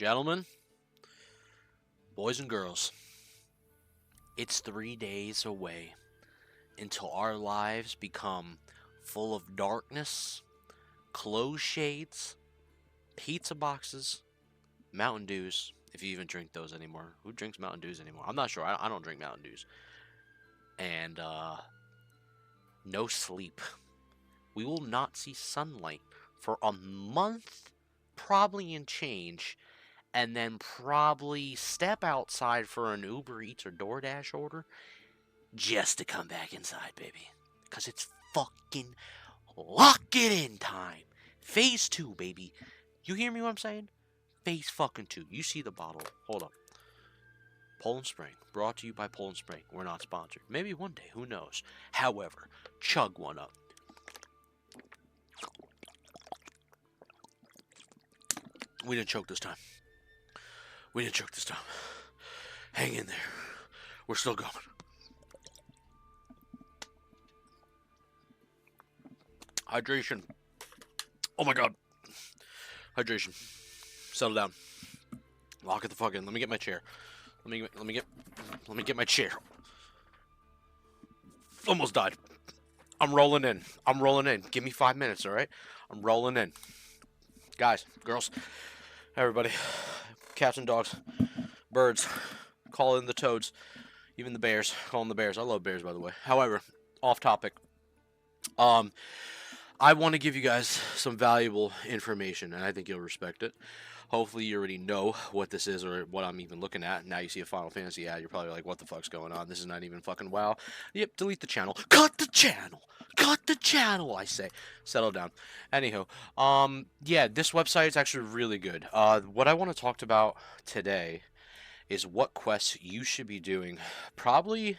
Gentlemen, boys and girls, it's 3 days away until our lives become full of darkness, clothes shades, pizza boxes, Mountain Dews, if you even drink those anymore. Who drinks Mountain Dews anymore? I'm not sure. I don't drink Mountain Dews. And, no sleep. We will not see sunlight for a month, probably in change, and then probably step outside for an Uber Eats or DoorDash order just to come back inside, baby. Because it's fucking lock it in time. Phase 2, baby. You hear me what I'm saying? Phase fucking 2. You see the bottle. Hold up. Poland Spring. Brought to you by Poland Spring. We're not sponsored. Maybe one day. Who knows? However, chug one up. We didn't choke this time. We didn't choke this time. Hang in there. We're still going. Hydration. Oh my god. Hydration. Settle down. Lock it the fuck in. Let me get my chair. Let me get my chair. Almost died. I'm rolling in. I'm rolling in. Give me 5 minutes, all right? I'm rolling in. Guys, girls, everybody, cats and dogs, birds, call in the toads, even the bears, call in the bears. I love bears, by the way. However, off topic. I want to give you guys some valuable information, and I think you'll respect it. Hopefully, you already know what this is or what I'm even looking at. Now you see a Final Fantasy ad, you're probably like, what the fuck's going on? This is not even fucking WoW. Yep, delete the channel. Cut the channel! Cut the channel, I say. Settle down. Anywho, yeah, this website is actually really good. What I want to talk about today is what quests you should be doing probably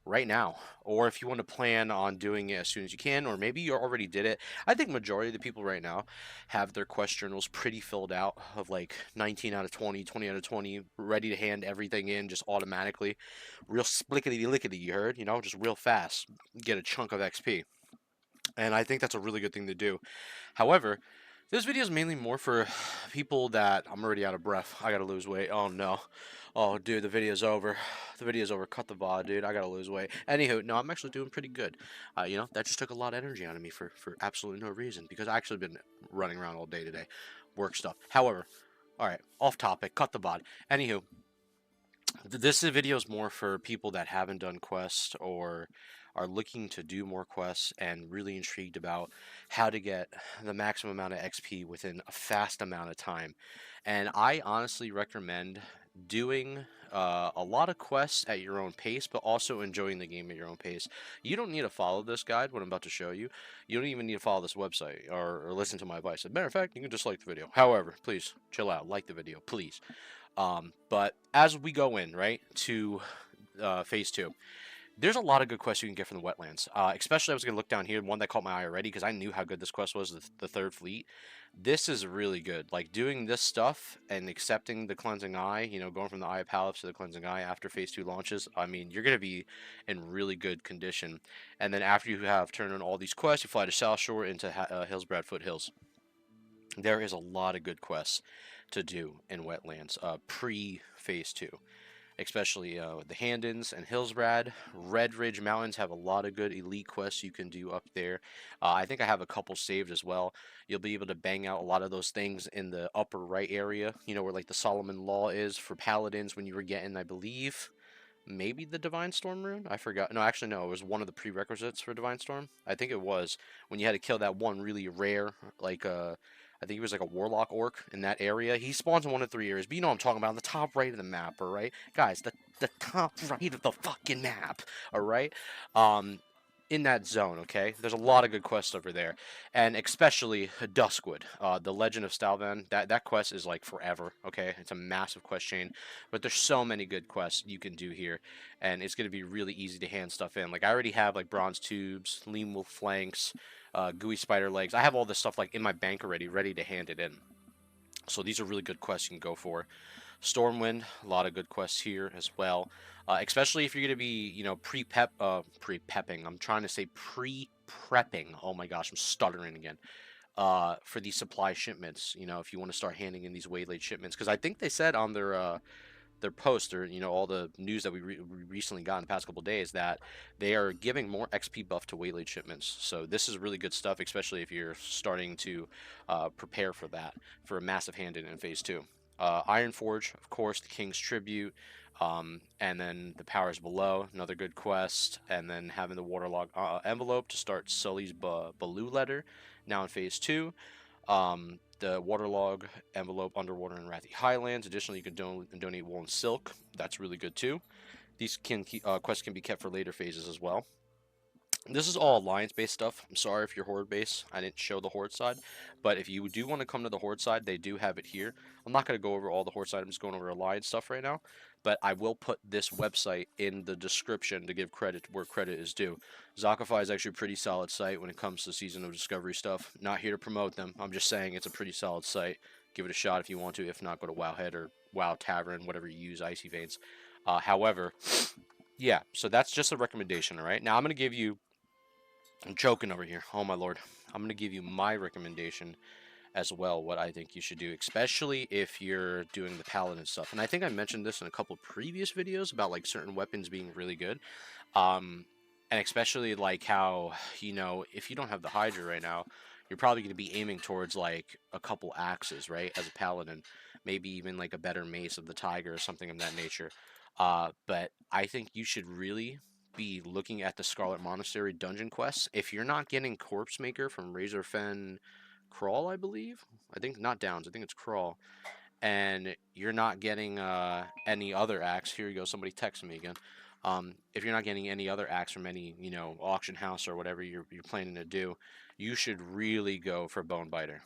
right now, or if you want to plan on doing it as soon as you can, or maybe you already did it. I think majority of the people right now have their quest journals pretty filled out of like 19 out of 20, 20 out of 20, ready to hand everything in just automatically. Real splickety lickety, you heard? You know, just real fast. Get a chunk of XP. And I think that's a really good thing to do. However, this video is mainly more for people that I'm already out of breath. I gotta lose weight. Oh no. Oh dude, the video's over. The video's over. Cut the VOD, dude. I gotta lose weight. Anywho, no, I'm actually doing pretty good. You know, that just took a lot of energy out of me for absolutely no reason because I actually been running around all day today, work stuff. However, all right, off topic. Cut the VOD. Anywho, this video is more for people that haven't done quests or are looking to do more quests and really intrigued about how to get the maximum amount of XP within a fast amount of time. And I honestly recommend doing a lot of quests at your own pace, but also enjoying the game at your own pace. You don't need to follow this guide, what I'm about to show you. You don't even need to follow this website or listen to my advice. As a matter of fact, you can just like the video. However, please chill out, like the video, please. But as we go in, right, to phase 2, there's a lot of good quests you can get from the wetlands. Especially I was going to look down here, one that caught my eye already, because I knew how good this quest was, the third fleet. This is really good. Like, doing this stuff and accepting the Cleansing Eye, you know, going from the Eye of Palette to the Cleansing Eye after phase 2 launches, I mean, you're going to be in really good condition. And then after you have turned on all these quests, you fly to South Shore into Hillsbrad Foothills. There is a lot of good quests to do in wetlands pre-phase 2, especially the Handens and Hillsbrad. Red Ridge Mountains have a lot of good elite quests you can do up there. I think I have a couple saved as well. You'll be able to bang out a lot of those things in the upper right area, you know, where like the Solomon Law is for paladins when you were getting, I believe, maybe the Divine Storm rune? I forgot. No, actually, no. It was one of the prerequisites for Divine Storm. I think it was when you had to kill that one really rare, like, I think he was like a Warlock Orc in that area. He spawns in one of 3 areas, but you know what I'm talking about, on the top right of the map, alright? Guys, the top right of the fucking map, alright? In that zone, okay? There's a lot of good quests over there, and especially Duskwood, the Legend of Stalvan. That quest is like forever, okay? It's a massive quest chain, but there's so many good quests you can do here, and it's gonna be really easy to hand stuff in. Like, I already have like Bronze Tubes, Lean Wolf Flanks, Gooey Spider Legs. I have all this stuff like in my bank already, ready to hand it in. So these are really good quests you can go for. Stormwind, a lot of good quests here as well. Especially if you're going to be, you know, pre-pepping. I'm trying to say pre-prepping. Oh my gosh, I'm stuttering again. for these supply shipments. You know, if you want to start handing in these waylaid shipments, because I think they said on their post, or all the news that we recently got in the past couple of days, that they are giving more XP buff to waylaid shipments. So this is really good stuff, especially if you're starting to prepare for that, for a massive hand in phase 2. Iron Forge, of course, the King's Tribute, and then the Powers Below, another good quest, and then having the Waterlog envelope to start Sully's Baloo letter, now in phase 2. The Waterlog envelope, Underwater and Wrathy Highlands. Additionally, you can donate wool and silk. That's really good too. These quests can be kept for later phases as well. This is all alliance-based stuff. I'm sorry if you're horde base. I didn't show the horde side, but if you do want to come to the horde side, they do have it here. I'm not going to go over all the horde side. I'm just going over alliance stuff right now, but I will put this website in the description to give credit where credit is due. Zockify is actually a pretty solid site when it comes to Season of Discovery stuff. Not here to promote them. I'm just saying it's a pretty solid site. Give it a shot if you want to. If not, go to wowhead or wow tavern, whatever you use, Icy Veins. However, yeah, so that's just a recommendation, all right? Now I'm going to give you, I'm choking over here. Oh my lord. I'm going to give you my recommendation as well, what I think you should do, especially if you're doing the paladin stuff. And I think I mentioned this in a couple previous videos about like certain weapons being really good. Um, and especially like how, if you don't have the Hydra right now, you're probably going to be aiming towards like a couple axes, right? As a paladin, maybe even like a better mace of the tiger or something of that nature. But I think you should really be looking at the Scarlet Monastery dungeon quests. If you're not getting Corpse Maker from Razorfen Crawl, I believe. I think not Downs. I think it's Crawl. And you're not getting any other axe. Here you go. Somebody text me again. If you're not getting any other axe from any, auction house or whatever you're planning to do, you should really go for Bonebiter.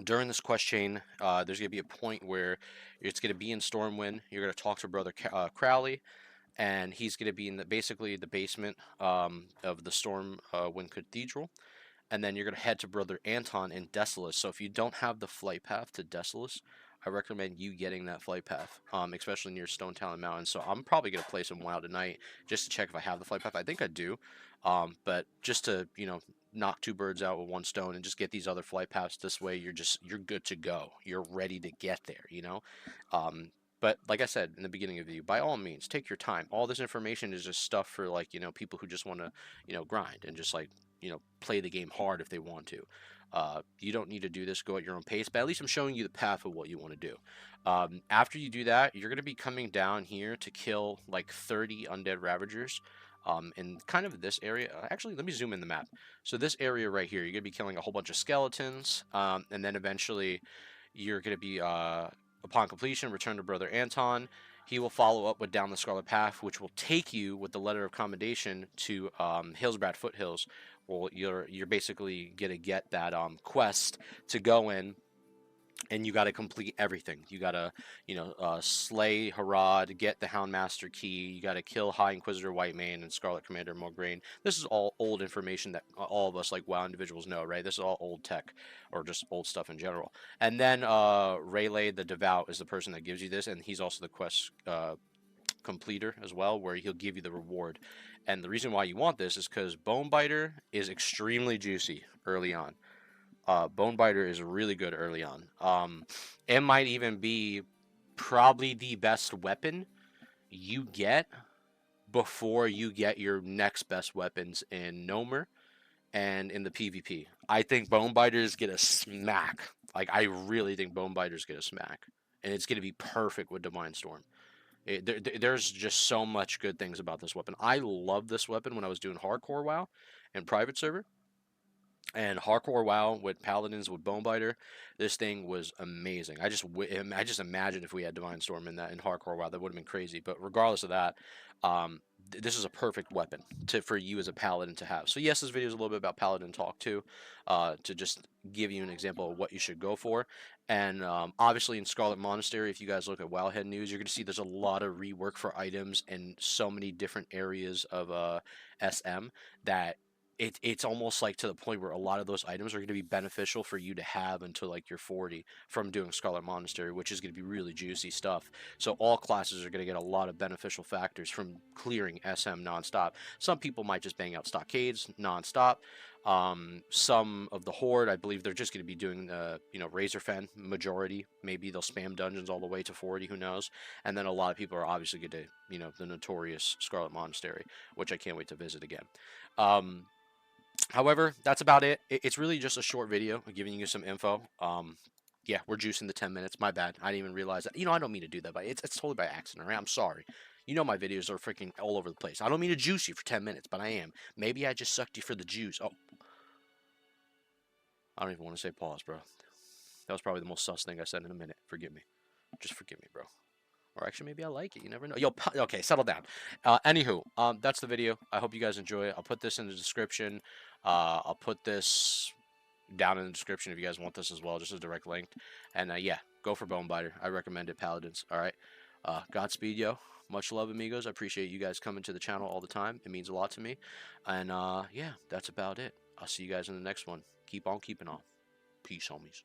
During this quest chain, there's going to be a point where it's going to be in Stormwind. You're going to talk to Brother Crowley, and he's going to be in basically the basement of the Stormwind Cathedral. And then you're going to head to Brother Anton in Desolus. So if you don't have the flight path to Desolus, I recommend you getting that flight path, especially near Stone Talon Mountain. So I'm probably going to play some WoW tonight just to check if I have the flight path. I think I do, but just to, knock two birds out with one stone and just get these other flight paths. This way you're good to go. You're ready to get there, But like I said in the beginning of the video, by all means, take your time. All this information is just stuff for like, people who just want to, grind and just like, play the game hard if they want to. You don't need to do this, go at your own pace, but at least I'm showing you the path of what you want to do. After you do that, you're going to be coming down here to kill like 30 undead ravagers. In kind of this area, actually, let me zoom in the map. So this area right here, you're going to be killing a whole bunch of skeletons, and then eventually you're going to be, upon completion, return to Brother Anton. He will follow up with Down the Scarlet Path, which will take you with the letter of commendation to Hillsbrad Foothills. Well, you're basically gonna get that quest to go in, and you got to complete everything. You got to, slay Harad, get the Houndmaster key. You got to kill High Inquisitor Whitemane and Scarlet Commander Mograine. This is all old information that all of us, like WoW individuals, know, right? This is all old tech, or just old stuff in general. And then Rayleigh the Devout is the person that gives you this, and he's also the quest completer as well, where he'll give you the reward. And the reason why you want this is because Bonebiter is extremely juicy early on. Bonebiter is really good early on. It might even be probably the best weapon you get before you get your next best weapons in Nomer and in the PvP. I think Bonebiters get a smack. Like, I really think Bonebiters get a smack. And it's going to be perfect with Divine Storm. There's just so much good things about this weapon. I loved this weapon when I was doing hardcore WoW and private server. And hardcore WoW with paladins with Bonebiter, this thing was amazing. I just imagine if we had Divine Storm in that in hardcore WoW, that would have been crazy. But regardless of that, this is a perfect weapon for you as a paladin to have. So yes, this video is a little bit about paladin talk too, to just give you an example of what you should go for. And obviously in Scarlet Monastery, if you guys look at Wowhead news, you're going to see there's a lot of rework for items in so many different areas of SM that it's almost like to the point where a lot of those items are going to be beneficial for you to have until like you're 40 from doing Scarlet Monastery, which is going to be really juicy stuff. So all classes are going to get a lot of beneficial factors from clearing SM nonstop. Some people might just bang out stockades nonstop. Some of the horde, I believe they're just going to be doing Razor Fen majority. Maybe they'll spam dungeons all the way to 40, who knows. And then a lot of people are obviously going to, the notorious Scarlet Monastery, which I can't wait to visit again. However, that's about it. It's really just a short video giving you some info. Yeah, we're juicing the 10 minutes. My bad. I didn't even realize that. I don't mean to do that, but it's totally by accident, right? I'm sorry. My videos are freaking all over the place. I don't mean to juice you for 10 minutes, but I am. Maybe I just sucked you for the juice. Oh, I don't even want to say pause, bro. That was probably the most sus thing I said in a minute. Forgive me. Just forgive me, bro. Or actually, maybe I like it. You never know. Yo, okay, settle down. Anywho, that's the video. I hope you guys enjoy it. I'll put this in the description. I'll put this down in the description if you guys want this as well, just a direct link. And yeah, go for Bonebiter. I recommend it, Paladins. All right. Godspeed, yo. Much love, amigos. I appreciate you guys coming to the channel all the time. It means a lot to me. And yeah, that's about it. I'll see you guys in the next one. Keep on keeping on. Peace, homies.